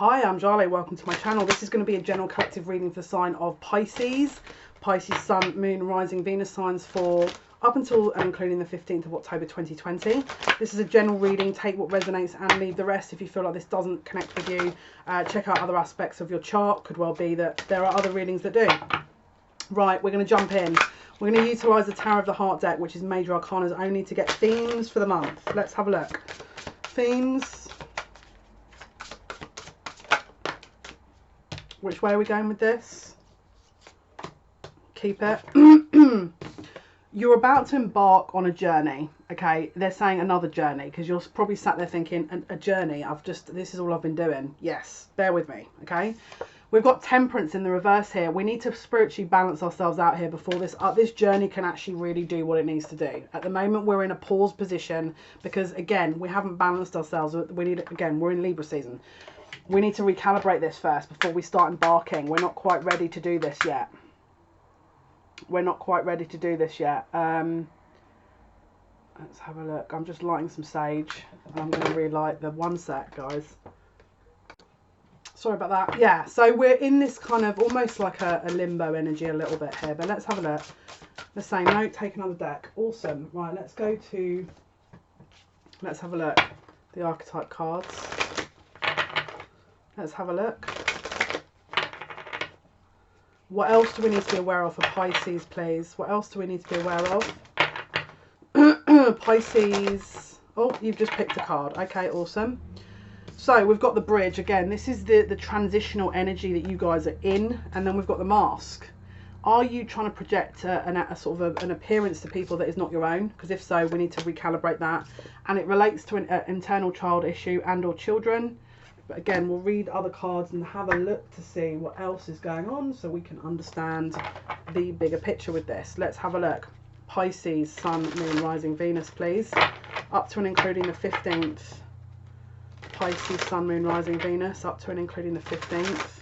Hi, I'm Jale. Welcome to my channel. This is going to be a general collective reading for the sign of Pisces. Pisces Sun, Moon, Rising, Venus signs for up until and including the 15th of October 2020. This is a general reading. Take what resonates and leave the rest. If you feel like this doesn't connect with you, check out other aspects of your chart. Could well be that there are other readings that do. Right, we're going to jump in. We're going to utilise the Tower of the Heart deck, which is Major Arcanas only, to get themes for the month. Let's have a look. Themes. Which way are we going with this? Keep it. You're about to embark on a journey, okay? They're saying another journey, because you're probably sat there thinking, a journey, this is all I've been doing. Yes, bear with me, okay? We've got Temperance in the reverse here. We need to spiritually balance ourselves out here before this journey can actually really do what it needs to do. At the moment, we're in a pause position because, again, we haven't balanced ourselves. We're in Libra season. We need to recalibrate this first before we start embarking. We're not quite ready to do this yet. We're not quite ready to do this yet. Let's have a look. I'm just lighting some sage. I'm going to relight the one sec, guys. Sorry about that. Yeah, so we're in this kind of almost like a limbo energy a little bit here. But let's have a look. The same note, take another deck. Awesome. Right, let's have a look. The archetype cards. Let's have a look. What else do we need to be aware of for Pisces, please? What else do we need to be aware of? Pisces. Oh, you've just picked a card. Okay, awesome. So we've got the bridge. Again, this is the transitional energy that you guys are in. And then we've got the mask. Are you trying to project a sort of an appearance to people that is not your own? Because if so, we need to recalibrate that. And it relates to an internal child issue and or children. But again, we'll read other cards and have a look to see what else is going on so we can understand the bigger picture with this. Let's have a look. Pisces, Sun, Moon, Rising, Venus, please. Up to and including the 15th. Pisces, Sun, Moon, Rising, Venus. Up to and including the 15th.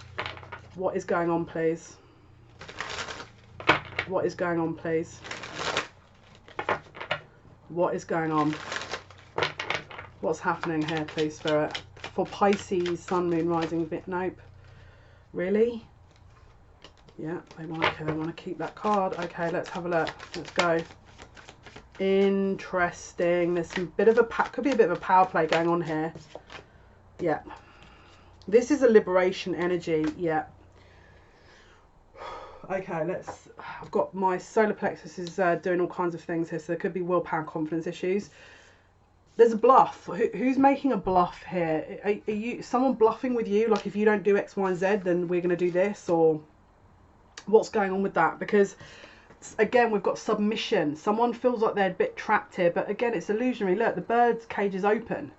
What is going on, please? What is going on, please? What is going on? What's happening here, please, Spirit? For Pisces, Sun, Moon, Rising, nope. Really? Yeah, they want to keep that card. Okay, let's have a look. Let's go. Interesting. There's some could be a bit of a power play going on here. Yeah. This is a liberation energy. Yeah. Okay, I've got my solar plexus is doing all kinds of things here, so there could be willpower, confidence issues. There's a bluff. Who's making a bluff here? Are you someone bluffing with you? Like, if you don't do X, Y, and Z, then we're going to do this? Or what's going on with that? Because, again, we've got submission. Someone feels like they're a bit trapped here. But, again, it's illusionary. Look, the bird's cage is open.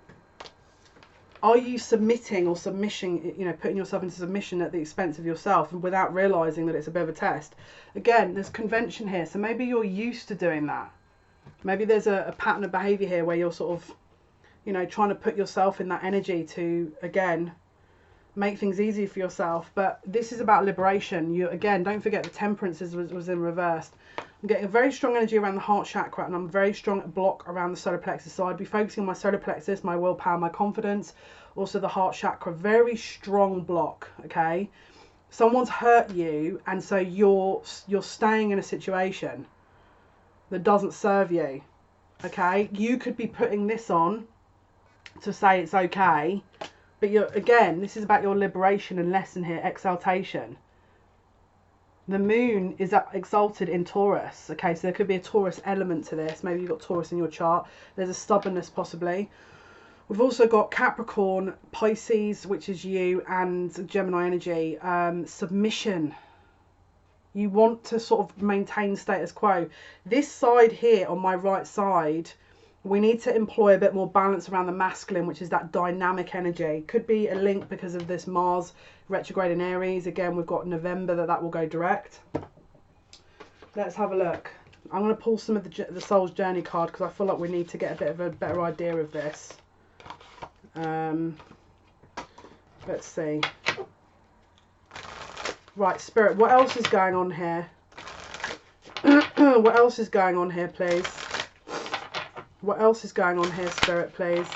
Are you submitting or putting yourself into submission at the expense of yourself and without realising that it's a bit of a test? Again, there's convention here. So maybe you're used to doing that. Maybe there's a pattern of behaviour here where you're sort of, trying to put yourself in that energy to, again, make things easy for yourself. But this is about liberation. Again, don't forget the Temperance was in reverse. I'm getting a very strong energy around the heart chakra, and I'm very strong block around the solar plexus. So I'd be focusing on my solar plexus, my willpower, my confidence, also the heart chakra. Very strong block, okay? Someone's hurt you, and so you're staying in a situation that doesn't serve you, okay? You could be putting this on to say it's okay, but again, this is about your liberation and lesson here, exaltation. The moon is exalted in Taurus, okay? So there could be a Taurus element to this. Maybe you've got Taurus in your chart. There's a stubbornness possibly. We've also got Capricorn, Pisces, which is you, and Gemini energy, submission. You want to sort of maintain status quo. This side here on my right side, we need to employ a bit more balance around the masculine, which is that dynamic energy. Could be a link because of this Mars retrograde in Aries. Again, we've got November that will go direct. Let's have a look. I'm going to pull some of the Soul's Journey card because I feel like we need to get a bit of a better idea of this. Let's see. Right, Spirit, what else is going on here? What else is going on here, please? What else is going on here, Spirit, please?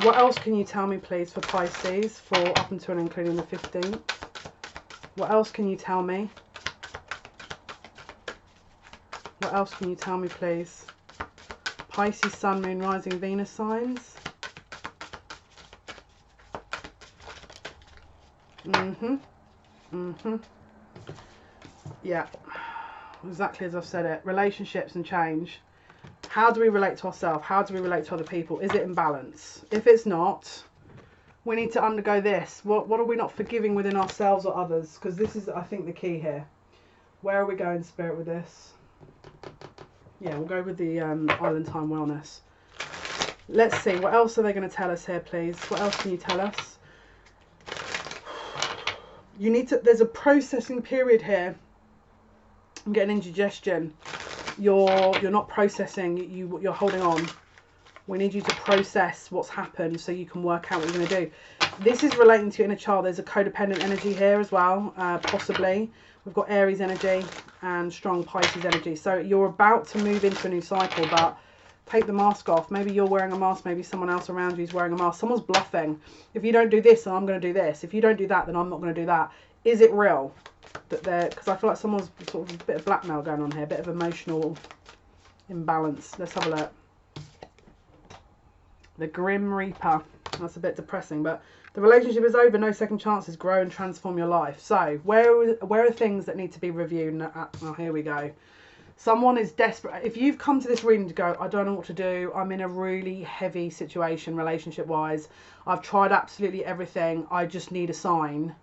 What else can you tell me, please, for Pisces, for up until and including the 15th? What else can you tell me? What else can you tell me, please? Pisces, Sun, Moon, Rising, Venus signs. Yeah, exactly as I've said it. Relationships and change. How do we relate to ourselves? How do we relate to other people? Is it in balance? If it's not, we need to undergo this. What are we not forgiving within ourselves or others? Because this is, I think, the key here. Where are we going, Spirit, with this? Yeah, we'll go with the Island Time Wellness. Let's see. What else are they going to tell us here, please? What else can you tell us? You need to... There's a processing period here. I'm getting indigestion. You're not processing. You're holding on. We need you to process what's happened so you can work out what you're going to do. This is relating to your inner child. There's a codependent energy here as well, possibly. We've got Aries energy and strong Pisces energy. So you're about to move into a new cycle, but take the mask off. Maybe you're wearing a mask. Maybe someone else around you is wearing a mask. Someone's bluffing. If you don't do this, then I'm going to do this. If you don't do that, then I'm not going to do that. Is it real? That they're, because I feel like someone's sort of a bit of blackmail going on here, a bit of emotional imbalance. Let's have a look. The Grim Reaper. That's a bit depressing, but the relationship is over. No second chances. Grow and transform your life. So where are things that need to be reviewed? Oh, here we go. Someone is desperate. If you've come to this reading to go, I don't know what to do. I'm in a really heavy situation relationship wise. I've tried absolutely everything. I just need a sign.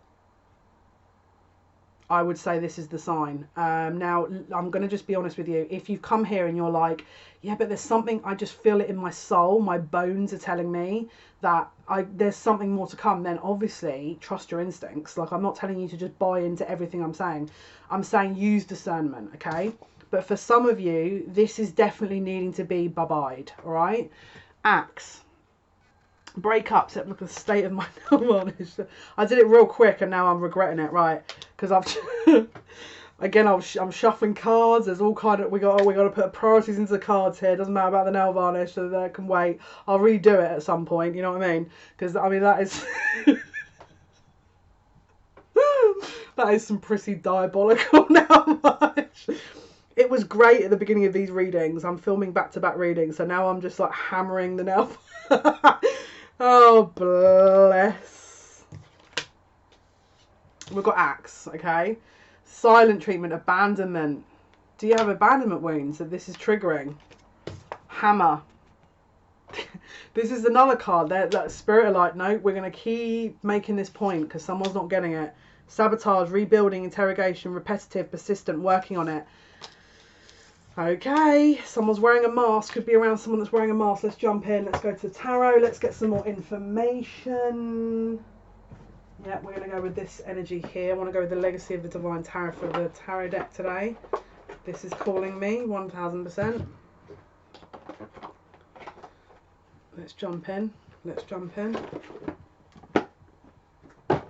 I would say this is the sign. Now, I'm going to just be honest with you. If you've come here and you're like, yeah, but there's something, I just feel it in my soul, my bones are telling me that there's something more to come, then obviously trust your instincts. Like, I'm not telling you to just buy into everything I'm saying. I'm saying use discernment, okay? But for some of you, this is definitely needing to be bye-byed, all right? Axe. Breakups. Look at the state of my nail varnish. I did it real quick and now I'm regretting it, right? Because I've again I'm shuffling cards. There's all kind of we got to put priorities into the cards here. Doesn't matter about the nail varnish, so that can wait. I'll redo it at some point. You know what I mean? Because I mean that is that is some pretty diabolical nail varnish. It was great at the beginning of these readings. I'm filming back-to-back readings, so now I'm just like hammering the nail. Oh, bless. We've got axe, okay? Silent treatment, abandonment. Do you have abandonment wounds that this is triggering? Hammer. This is another card. That spirit are like, no, we're going to keep making this point because someone's not getting it. Sabotage, rebuilding, interrogation, repetitive, persistent, working on it. Okay, someone's wearing a mask. Could be around someone that's wearing a mask. Let's jump in. Let's go to the tarot. Let's get some more information. Yeah, we're going to go with this energy here. I want to go with the Legacy of the Divine Tarot for the tarot deck today. This is calling me 1000%. Let's jump in. Let's jump in. Okay.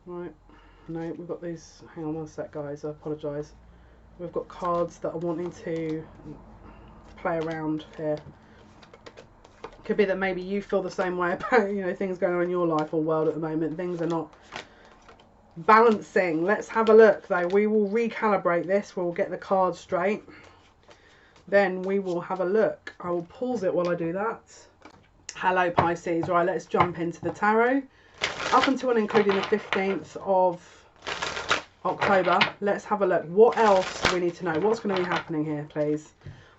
Right. No, we've got these. Hang on one sec, guys. I apologise. We've got cards that are wanting to play around here. Could be that maybe you feel the same way about things going on in your life or world at the moment. Things are not balancing. Let's have a look though. We will recalibrate this. We'll get the cards straight. Then we will have a look. I will pause it while I do that. Hello Pisces. Right, let's jump into the tarot. Up until and including the 15th of October. Let's have a look. What else do we need to know? What's going to be happening here, please?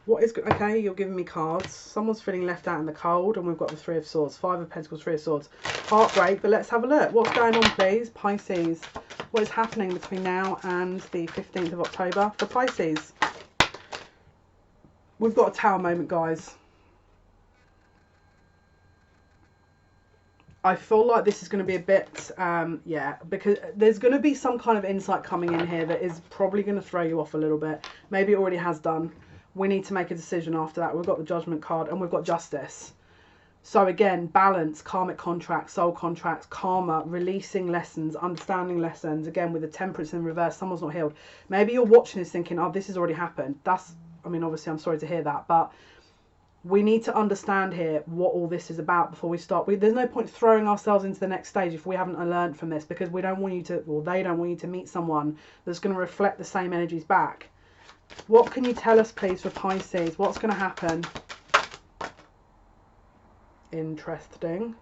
What is... Okay, you're giving me cards. Someone's feeling left out in the cold, and we've got the Three of Swords. Five of Pentacles, Three of Swords. Heartbreak, but let's have a look. What's going on, please? Pisces. What is happening between now and the 15th of October for Pisces? We've got a Tower moment, guys. I feel like this is going to be a bit, yeah, because there's going to be some kind of insight coming in here that is probably going to throw you off a little bit. Maybe it already has done. We need to make a decision after that. We've got the Judgment card and we've got Justice. So again, balance, karmic contracts, soul contracts, karma, releasing lessons, understanding lessons. Again, with the Temperance in reverse, someone's not healed. Maybe you're watching this thinking, oh, this has already happened. That's I mean, obviously I'm sorry to hear that, but we need to understand here what all this is about before we start. There's no point throwing ourselves into the next stage if we haven't learned from this, because we don't want you to, or they don't want you to meet someone that's going to reflect the same energies back. What can you tell us, please, for Pisces? What's going to happen? Interesting.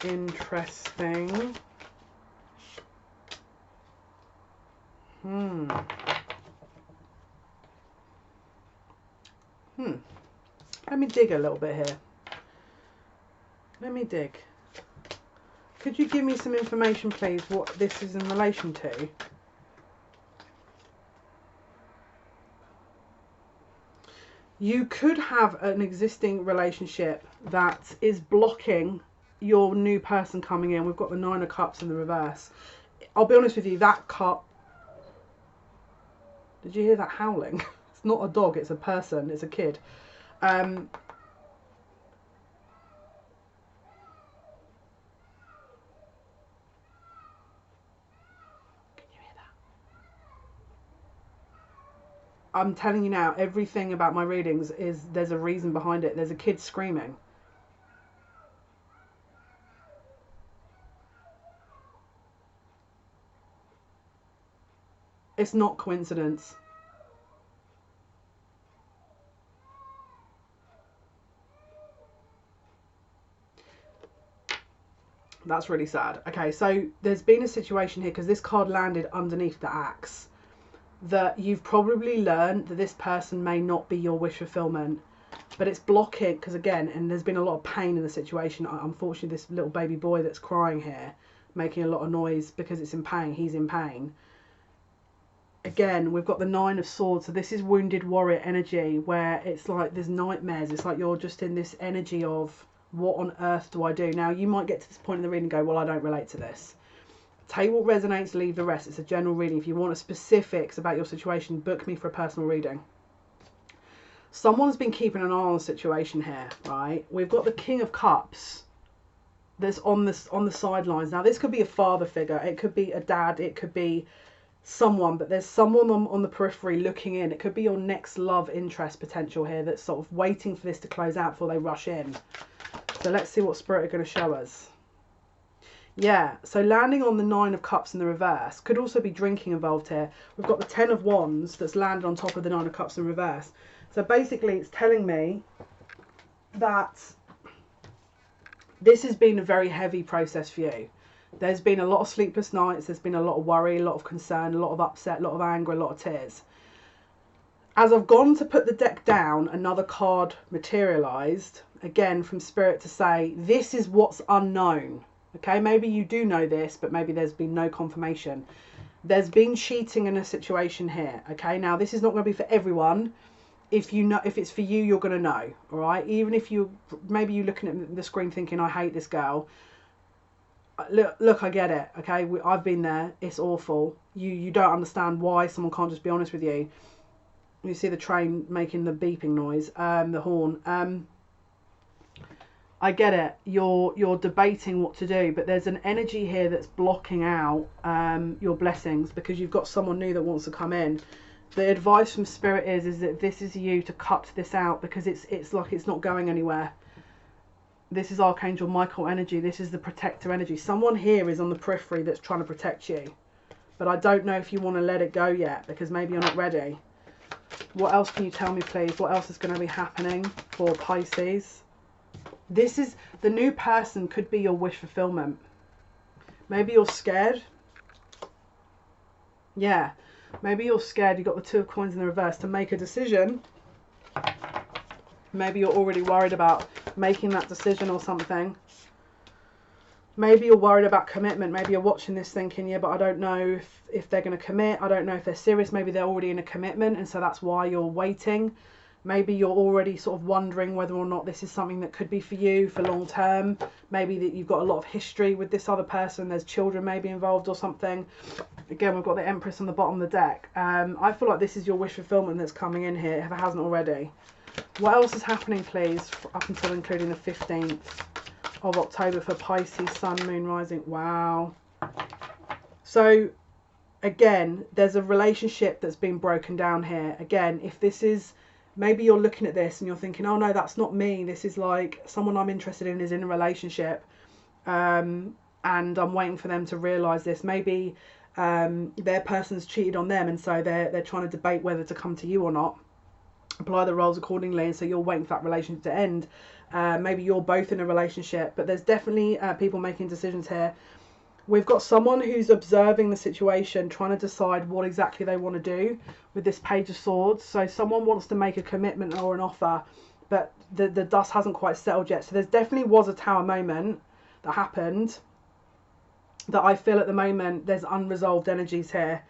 Interesting. Let me dig a little bit here. Let me dig. Could you give me some information, please, what this is in relation to? You could have an existing relationship that is blocking your new person coming in. We've got the 9 of Cups in the reverse. I'll be honest with you, that cup... Did you hear that howling? It's not a dog, it's a person, it's a kid. Can you hear that? I'm telling you now, everything about my readings is, there's a reason behind it. There's a kid screaming. It's not coincidence. That's really sad. Okay, so there's been a situation here, because this card landed underneath the axe, that you've probably learned that this person may not be your wish fulfillment, but it's blocking, because again, and there's been a lot of pain in the situation. Unfortunately, this little baby boy that's crying here, making a lot of noise because it's in pain, he's in pain. Again, we've got the 9 of Swords, so this is wounded warrior energy, where it's like there's nightmares. It's like you're just in this energy of, what on earth do I do? Now, you might get to this point in the reading and go, well, I don't relate to this. Take what resonates, leave the rest. It's a general reading. If you want specifics about your situation, book me for a personal reading. Someone's been keeping an eye on the situation here, right? We've got the King of Cups that's on the sidelines. Now, this could be a father figure. It could be a dad. It could be someone, but there's someone on the periphery looking in. It could be your next love interest potential here that's sort of waiting for this to close out before they rush in. So let's see what Spirit are going to show us. Yeah, so landing on the 9 of Cups in the reverse. Could also be drinking involved here. We've got the 10 of Wands that's landed on top of the 9 of Cups in reverse. So basically it's telling me that this has been a very heavy process for you. There's been a lot of sleepless nights. There's been a lot of worry, a lot of concern, a lot of upset, a lot of anger, a lot of tears. As I've gone to put the deck down, another card materialised, again from Spirit, to say, this is what's unknown. Okay, maybe you do know this, but maybe there's been no confirmation. There's been cheating in a situation here. Okay, now this is not going to be for everyone. If you know, if it's for you, you're going to know. All right, even if maybe you're looking at the screen thinking, I hate this girl. Look, I get it. Okay, I've been there. It's awful. You don't understand why someone can't just be honest with you. You see the train making the beeping noise, the horn. I get it. You're debating what to do, but there's an energy here that's blocking out your blessings, because you've got someone new that wants to come in. The advice from Spirit is that this is you to cut this out, because it's like it's not going anywhere. This is Archangel Michael energy. This is the protector energy. Someone here is on the periphery that's trying to protect you, but I don't know if you want to let it go yet, because maybe you're not ready. What else can you tell me, please? What else is going to be happening for Pisces? This is the new person, could be your wish fulfillment. Maybe you're scared. Yeah, maybe you're scared. You've got the 2 of Coins in the reverse to make a decision. Maybe you're already worried about making that decision or something. Maybe you're worried about commitment. Maybe you're watching this thinking, yeah, but I don't know if they're going to commit. I don't know if they're serious. Maybe they're already in a commitment, and so that's why you're waiting. Maybe you're already sort of wondering whether or not this is something that could be for you for long term. Maybe that you've got a lot of history with this other person. There's children maybe involved or something. Again, we've got the Empress on the bottom of the deck. I feel like this is your wish fulfillment that's coming in here, if it hasn't already. What else is happening, please, up until including the 15th of October for Pisces, Sun, Moon, Rising? Wow. So again, there's a relationship that's been broken down here. Again, if this is, maybe you're looking at this and you're thinking, oh no, that's not me. This is like someone I'm interested in is in a relationship. And I'm waiting for them to realise this. Maybe their person's cheated on them, and so they're trying to debate whether to come to you or not. Apply the roles accordingly, and so you're waiting for that relationship to end. Maybe you're both in a relationship, but there's definitely people making decisions here. We've got someone who's observing the situation, trying to decide what exactly they want to do with this Page of Swords. So someone wants to make a commitment or an offer, but the dust hasn't quite settled yet. So there's definitely was a Tower moment that happened that I feel at the moment there's unresolved energies here.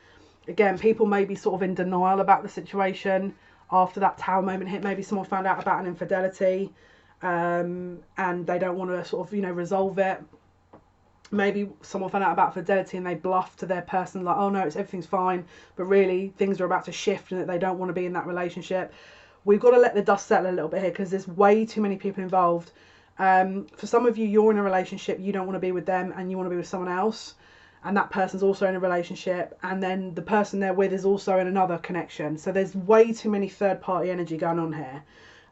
Again, people may be sort of in denial about the situation after that Tower moment hit. Maybe someone found out about an infidelity and they don't want to sort of, you know, resolve it. Maybe someone found out about fidelity and they bluff to their person like, oh no, everything's fine, but really things are about to shift and that they don't want to be in that relationship. We've got to let the dust settle a little bit here because there's way too many people involved. For some of you, you're in a relationship, you don't want to be with them and you want to be with someone else, and that person's also in a relationship, and then the person they're with is also in another connection. So there's way too many third party energy going on here,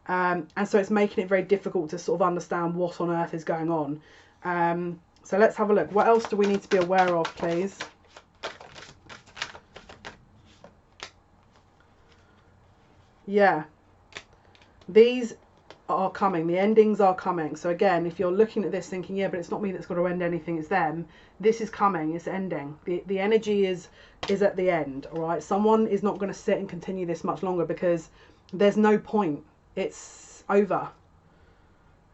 and so it's making it very difficult to sort of understand what on earth is going on. So let's have a look. What else do we need to be aware of, please? Yeah, these are coming. The endings are coming. So again, if you're looking at this thinking, yeah, but it's not me that's got to end anything, it's them. This is coming. It's ending. The energy is at the end. All right. Someone is not going to sit and continue this much longer because there's no point. It's over.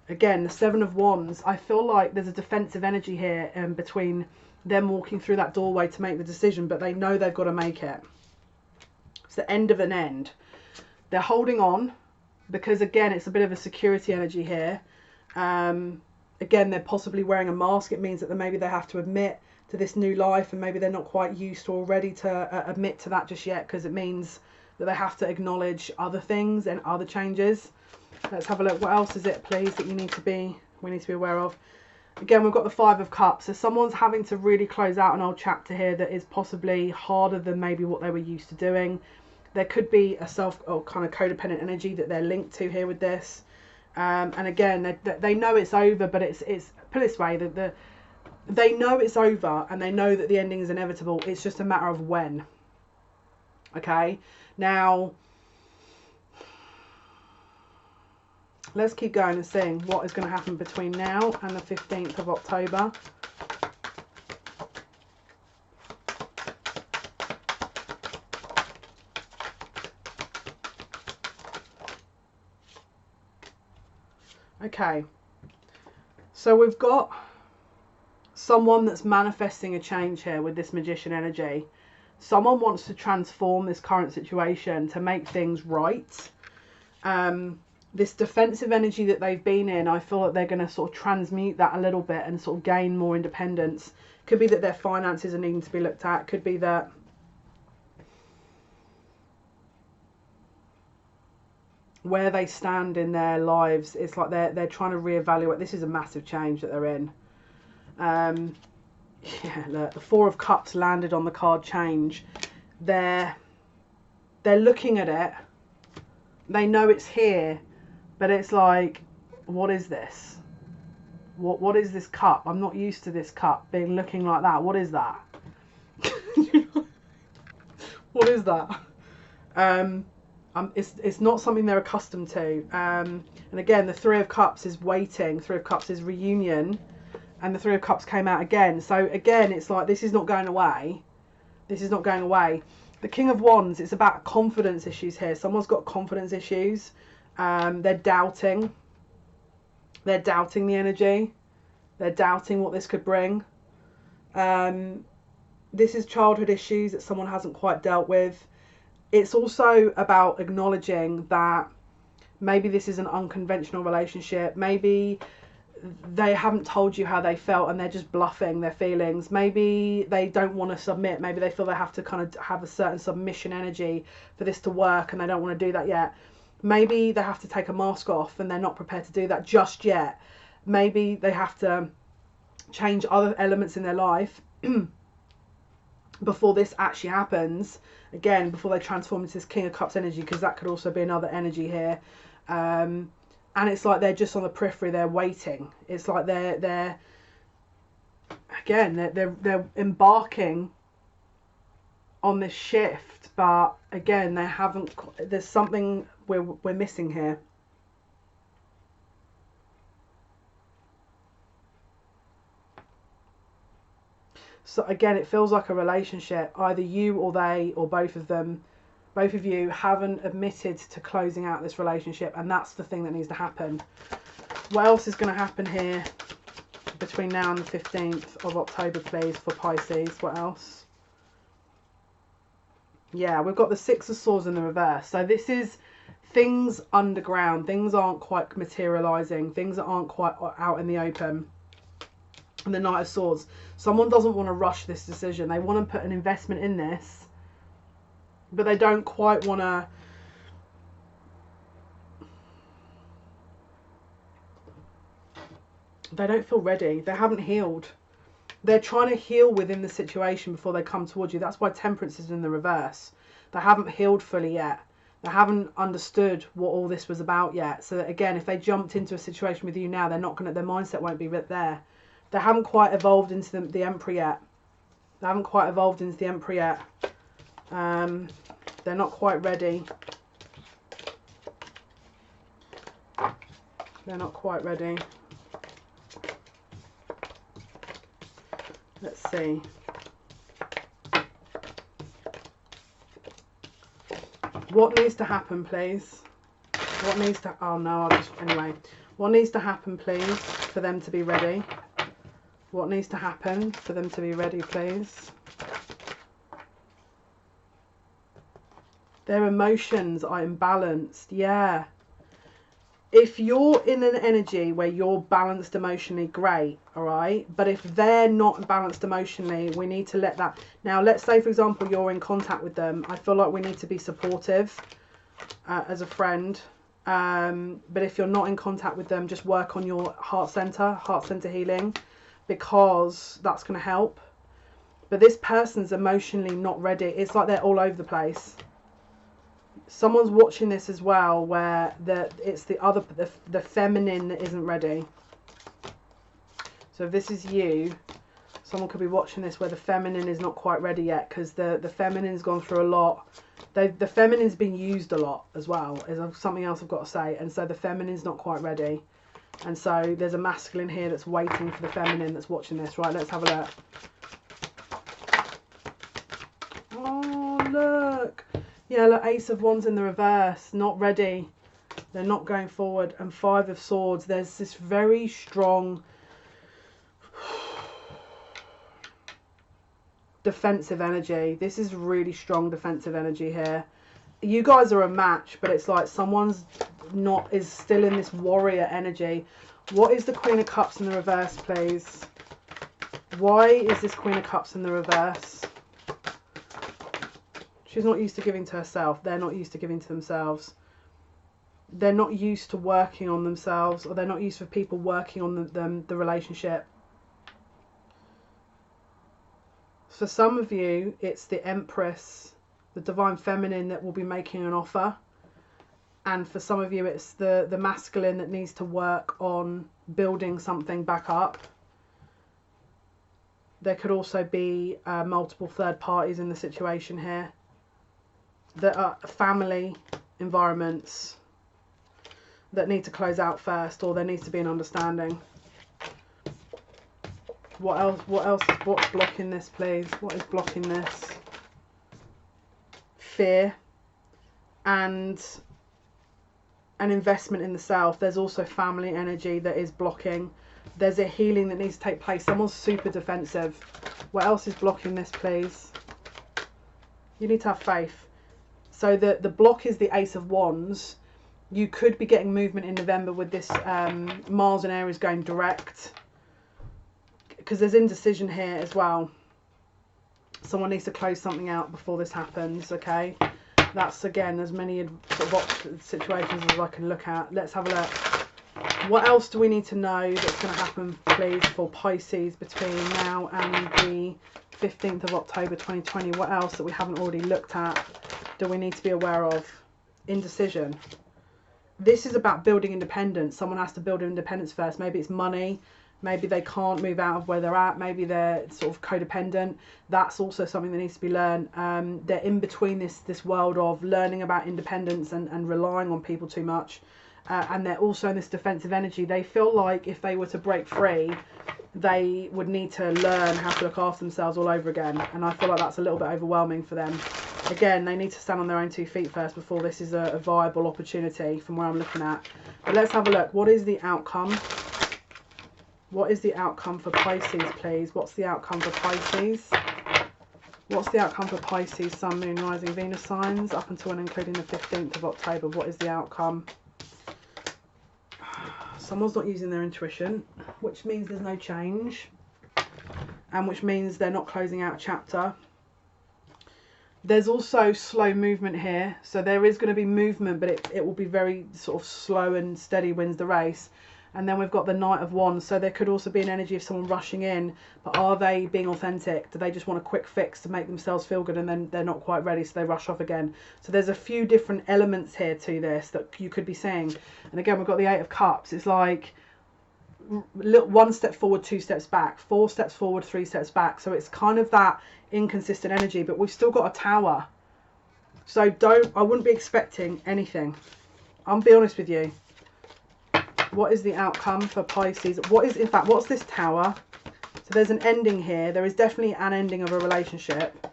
Again, the Seven of Wands, I feel like there's a defensive energy here between them walking through that doorway to make the decision, but they know they've got to make it. It's the end of an end. They're holding on because, again, it's a bit of a security energy here. Again, they're possibly wearing a mask. It means that maybe they have to admit to this new life, and maybe they're not quite used or ready to admit to that just yet, because it means that they have to acknowledge other things and other changes. Let's have a look. What else is it, please, that we need to be aware of? Again, we've got the Five of Cups. So someone's having to really close out an old chapter here that is possibly harder than maybe what they were used to doing. There could be a self or kind of codependent energy that they're linked to here with this. And again, they know it's over, but it's put it this way, that they know it's over and they know that the ending is inevitable. It's just a matter of when. Okay, now let's keep going and seeing what is going to happen between now and the 15th of October. Okay, so we've got someone that's manifesting a change here with this Magician energy. Someone wants to transform this current situation to make things right. This defensive energy that they've been in, I feel like they're going to sort of transmute that a little bit and sort of gain more independence. Could be that their finances are needing to be looked at. Could be that where they stand in their lives, it's like they're trying to reevaluate. This is a massive change that they're in. Yeah, look, the Four of Cups landed on the card change. They're looking at it. They know it's here. But it's like, what is this? What is this cup? I'm not used to this cup being looking like that. What is that? What is that? It's not something they're accustomed to. And again, the Three of Cups is waiting. Three of Cups is reunion. And the Three of Cups came out again. So again, it's like, this is not going away. This is not going away. The King of Wands, it's about confidence issues here. Someone's got confidence issues. They're doubting the energy. They're doubting what this could bring. This is childhood issues that someone hasn't quite dealt with. It's also about acknowledging that maybe this is an unconventional relationship. Maybe they haven't told you how they felt and they're just bluffing their feelings. Maybe they don't want to submit. Maybe they feel they have to kind of have a certain submission energy for this to work and they don't want to do that yet. Maybe they have to take a mask off and they're not prepared to do that just yet. Maybe they have to change other elements in their life before this actually happens. Again, before they transform into this King of Cups energy, because that could also be another energy here. And it's like they're just on the periphery, they're waiting. It's like they're embarking on this shift, but again, they haven't. There's something we're missing here. So again, it feels like a relationship. Either you or they or both of them, both of you haven't admitted to closing out this relationship, and that's the thing that needs to happen. What else is going to happen here between now and the 15th of October, please, for Pisces? What else? Yeah, we've got the Six of Swords in the reverse. So this is things underground. Things aren't quite materializing. Things that aren't quite out in the open. And the Knight of Swords. Someone doesn't want to rush this decision. They want to put an investment in this, but they don't quite want to. They don't feel ready. They haven't healed. They're trying to heal within the situation before they come towards you. That's why Temperance is in the reverse. They haven't healed fully yet. They haven't understood what all this was about yet. So that, again, if they jumped into a situation with you now, they're not going to. Their mindset won't be there. They haven't quite evolved into the Emperor yet. They haven't quite evolved into the Emperor yet. They're not quite ready. They're not quite ready. Let's see. What needs to happen, please? What needs to... Oh, no, anyway. What needs to happen, please, for them to be ready? What needs to happen for them to be ready, please? Their emotions are imbalanced. Yeah. If you're in an energy where you're balanced emotionally, great, all right? But if they're not balanced emotionally, we need to let that... Now, let's say, for example, you're in contact with them. I feel like we need to be supportive as a friend. But if you're not in contact with them, just work on your heart center healing, because that's going to help. But this person's emotionally not ready. It's like they're all over the place. Someone's watching this as well, where it's the feminine that isn't ready. So if this is you, someone could be watching this where the feminine is not quite ready yet, because the feminine's gone through a lot. The feminine's been used a lot as well, is something else I've got to say. And so the feminine's not quite ready. And so there's a masculine here that's waiting for the feminine that's watching this. Right, let's have a look. Oh, look. Yeah, look, Ace of Wands in the reverse. Not ready. They're not going forward. And Five of Swords. There's this very strong defensive energy. This is really strong defensive energy here. You guys are a match, but it's like someone's is still in this warrior energy. What is the Queen of Cups in the reverse, please? Why is this Queen of Cups in the reverse? She's not used to giving to herself. They're not used to giving to themselves. They're not used to working on themselves, or they're not used for people working on the relationship. For some of you, it's the Empress, the Divine Feminine, that will be making an offer. And for some of you, it's the masculine that needs to work on building something back up. There could also be multiple third parties in the situation here. That are family environments that need to close out first, or there needs to be an understanding. What else? What's blocking this, please? What is blocking this? Fear and an investment in the self. There's also family energy that is blocking. There's a healing that needs to take place. Someone's super defensive. What else is blocking this, please? You need to have faith. So the block is the Ace of Wands. You could be getting movement in November with this Mars and Aries going direct, because there's indecision here as well. Someone needs to close something out before this happens, okay? That's, again, as many sort of situations as I can look at. Let's have a look. What else do we need to know that's going to happen, please, for Pisces between now and the 15th of October 2020. What else that we haven't already looked at do we need to be aware of? Indecision. This is about building independence. Someone has to build independence first. Maybe it's money. Maybe they can't move out of where they're at. Maybe they're sort of codependent. That's also something that needs to be learned. They're in between this world of learning about independence and relying on people too much. And they're also in this defensive energy. They feel like if they were to break free, they would need to learn how to look after themselves all over again. And I feel like that's a little bit overwhelming for them. Again, they need to stand on their own 2 feet first before this is a viable opportunity from where I'm looking at. But let's have a look. What is the outcome? What is the outcome for Pisces, please? What's the outcome for Pisces? What's the outcome for Pisces, Sun, Moon, Rising, Venus signs up until and including the 15th of October? What is the outcome? Someone's not using their intuition, which means there's no change, and which means they're not closing out a chapter. There's also slow movement here, so there is going to be movement, but it will be very sort of slow and steady wins the race. And then we've got the Knight of Wands, so there could also be an energy of someone rushing in, but are they being authentic? Do they just want a quick fix to make themselves feel good, and then they're not quite ready, so they rush off again? So there's a few different elements here to this that you could be seeing. And again, we've got the Eight of Cups. It's like 1 step forward, 2 steps back, 4 steps forward, 3 steps back. So it's kind of that inconsistent energy, but we've still got a Tower. So I wouldn't be expecting anything. I'll be honest with you. What is the outcome for Pisces? What's this Tower? So there's an ending here. There is definitely an ending of a relationship,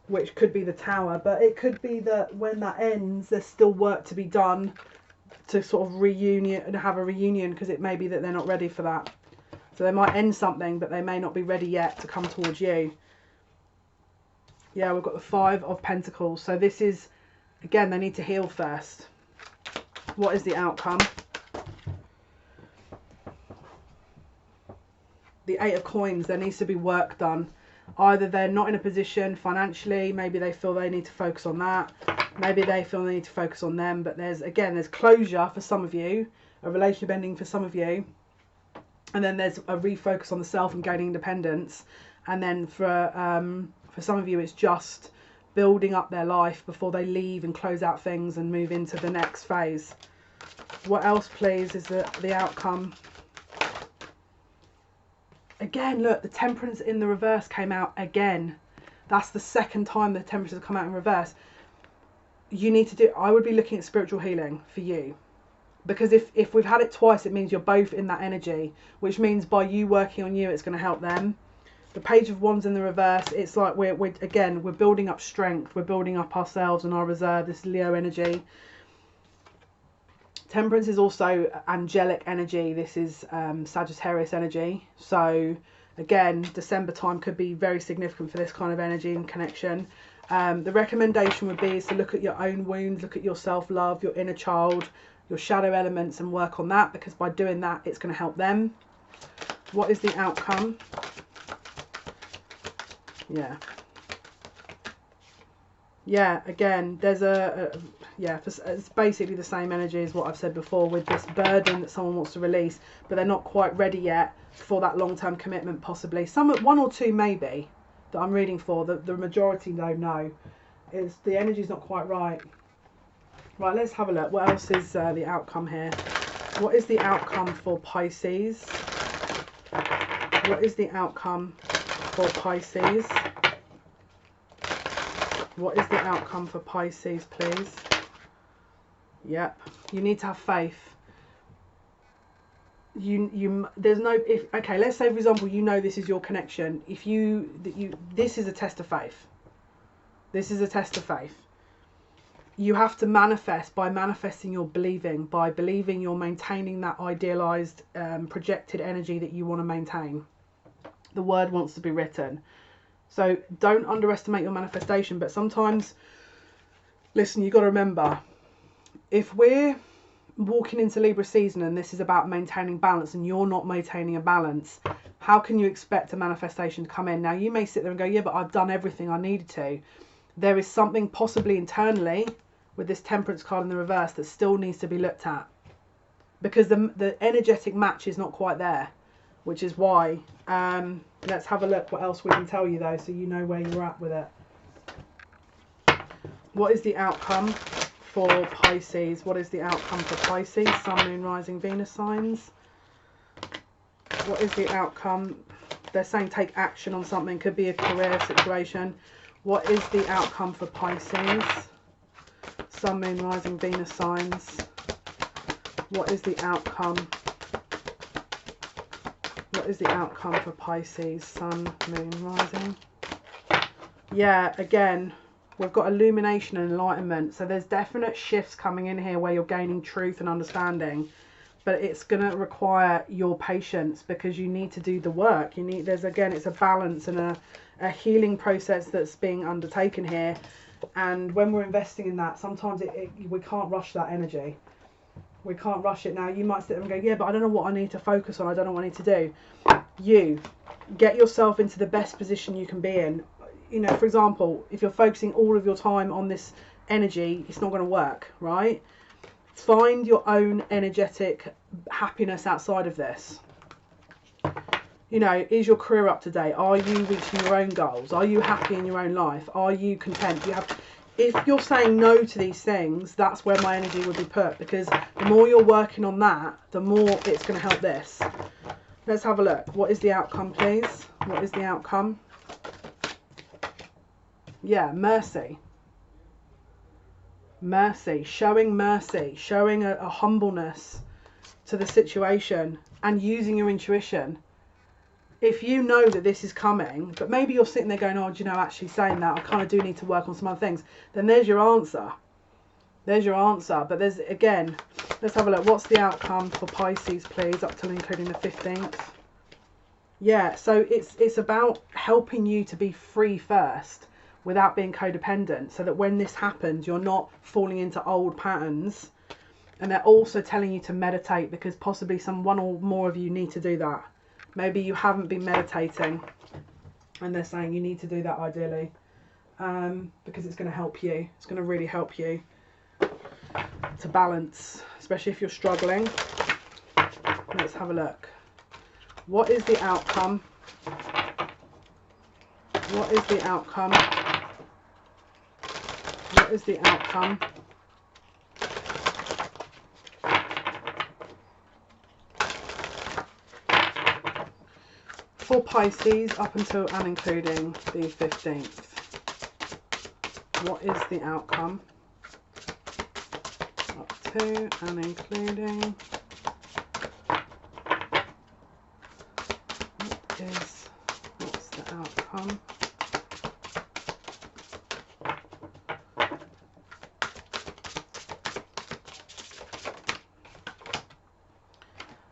which could be the Tower, but it could be that when that ends, there's still work to be done to sort of reunion and have a reunion, because it may be that they're not ready for that. So they might end something, but they may not be ready yet to come towards you. Yeah, we've got the Five of Pentacles. So this is, again, they need to heal first. What is the outcome? The Eight of Coins. There needs to be work done. Either they're not in a position financially, maybe they feel they need to focus on that, maybe they feel they need to focus on them, but there's closure for some of you, a relationship ending for some of you, and then there's a refocus on the self and gaining independence, and then for some of you it's just building up their life before they leave and close out things and move into the next phase. What else, please, is the outcome? Again, look, the Temperance in the reverse came out again. That's the second time the Temperance has come out in reverse. I would be looking at spiritual healing for you. Because if we've had it twice, it means you're both in that energy. Which means by you working on you, it's going to help them. The Page of Wands in the reverse, it's like we're building up strength. We're building up ourselves and our reserve, this Leo energy. Temperance is also angelic energy. This is Sagittarius energy. So again, December time could be very significant for this kind of energy and connection. The recommendation would be is to look at your own wounds, look at your self-love, your inner child, your shadow elements, and work on that, because by doing that, it's going to help them. What is the outcome? Yeah, again, there's it's basically the same energy as what I've said before, with this burden that someone wants to release, but they're not quite ready yet for that long-term commitment, possibly. One or two maybe that I'm reading for, the majority don't know. The energy's not quite right. Right, let's have a look. What else is the outcome here? What is the outcome for Pisces? What is the outcome for Pisces? What is the outcome for Pisces, please? Yep, you need to have faith. Okay, let's say for example you know this is your connection. This is a test of faith. This is a test of faith. You have to manifest. By manifesting, you're believing. By believing, you're maintaining that idealized, projected energy that you want to maintain. The word wants to be written. So don't underestimate your manifestation. But sometimes, listen, you've got to remember, if we're walking into Libra season and this is about maintaining balance and you're not maintaining a balance, how can you expect a manifestation to come in? Now, you may sit there and go, yeah, but I've done everything I needed to. There is something possibly internally with this Temperance card in the reverse that still needs to be looked at, because the energetic match is not quite there. which is why. Let's have a look what else we can tell you though, so you know where you're at with it. What is the outcome for Pisces? What is the outcome for Pisces? Sun, Moon, Rising, Venus signs. What is the outcome? They're saying take action on something. Could be a career situation. What is the outcome for Pisces? Sun, Moon, Rising, Venus signs. What is the outcome? What is the outcome for Pisces? Sun, Moon, Rising. Yeah, again, we've got illumination and enlightenment. So there's definite shifts coming in here where you're gaining truth and understanding. But it's going to require your patience because you need to do the work. There's again, it's a balance and a healing process that's being undertaken here. And when we're investing in that, sometimes we can't rush that energy. We can't rush it. Now, you might sit there and go, yeah, but I don't know what I need to focus on. I don't know what I need to do. You get yourself into the best position you can be in. You know, for example, if you're focusing all of your time on this energy, it's not going to work, right? Find your own energetic happiness outside of this. You know, is your career up to date? Are you reaching your own goals? Are you happy in your own life? Are you content? If you're saying no to these things, that's where my energy would be put, because the more you're working on that, the more it's going to help this. Let's have a look. What is the outcome, please? What is the outcome? Yeah, mercy. Mercy, showing a humbleness to the situation and using your intuition. If you know that this is coming, but maybe you're sitting there going, oh, do you know, actually saying that, I kind of do need to work on some other things, then there's your answer. There's your answer. But there's, again, let's have a look. What's the outcome for Pisces, please, up till including the 15th? Yeah, so it's about helping you to be free first, without being codependent, so that when this happens, you're not falling into old patterns. And they're also telling you to meditate, because possibly one or more of you need to do that. Maybe you haven't been meditating, and they're saying you need to do that ideally, because it's going to help you. It's going to really help you to balance, especially if you're struggling. Let's have a look. What is the outcome? What is the outcome? What is the outcome for Pisces up until and including the 15th? What is the outcome up to and including? What's the outcome?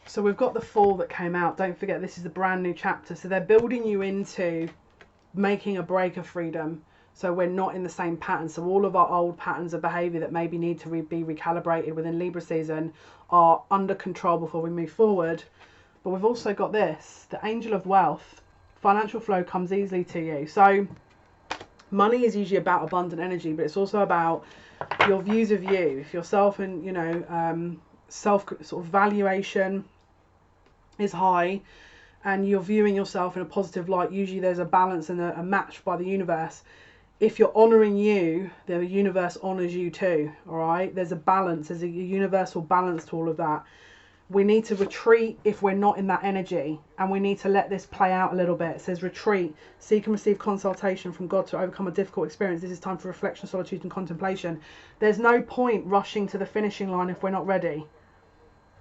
So we've got the Fall that came out. Don't forget, this is a brand new chapter. So they're building you into making a break of freedom. So we're not in the same pattern. So all of our old patterns of behaviour that maybe need to be recalibrated within Libra season are under control before we move forward. But we've also got this, the Angel of Wealth. Financial flow comes easily to you. So money is usually about abundant energy, but it's also about your views of you, if yourself, and, you know, self sort of valuation is high and you're viewing yourself in a positive light. Usually there's a balance and a match by the universe. If you're honoring you, the universe honors you too. All right, there's a balance, there's a universal balance to all of that. We need to retreat if we're not in that energy, and we need to let this play out a little bit. It says retreat, seek and receive consultation from God to overcome a difficult experience. This is time for reflection, solitude and contemplation. There's no point rushing to the finishing line if we're not ready.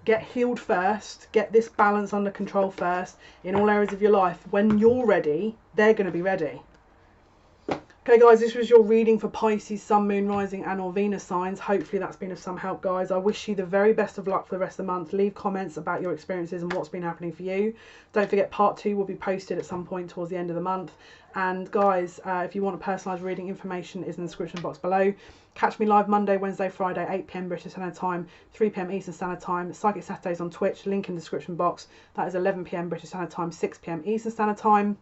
Get healed first, get this balance under control first in all areas of your life. When you're ready, they're going to be ready. Okay guys, this was your reading for Pisces, Sun, Moon, Rising and or Venus signs. Hopefully that's been of some help, guys. I wish you the very best of luck for the rest of the month. Leave comments about your experiences and what's been happening for you. Don't forget part 2 will be posted at some point towards the end of the month. And guys, if you want a personalised reading, information is in the description box below. Catch me live Monday, Wednesday, Friday, 8 PM British Standard Time, 3 PM Eastern Standard Time. Psychic Saturdays on Twitch, link in the description box. That is 11 PM British Standard Time, 6 PM Eastern Standard Time.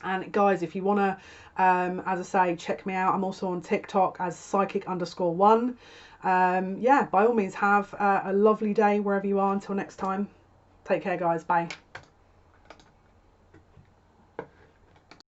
And guys, if you want to, as I say, check me out. I'm also on TikTok as psychic_1. Yeah, by all means, have a lovely day wherever you are. Until next time, take care, guys. Bye.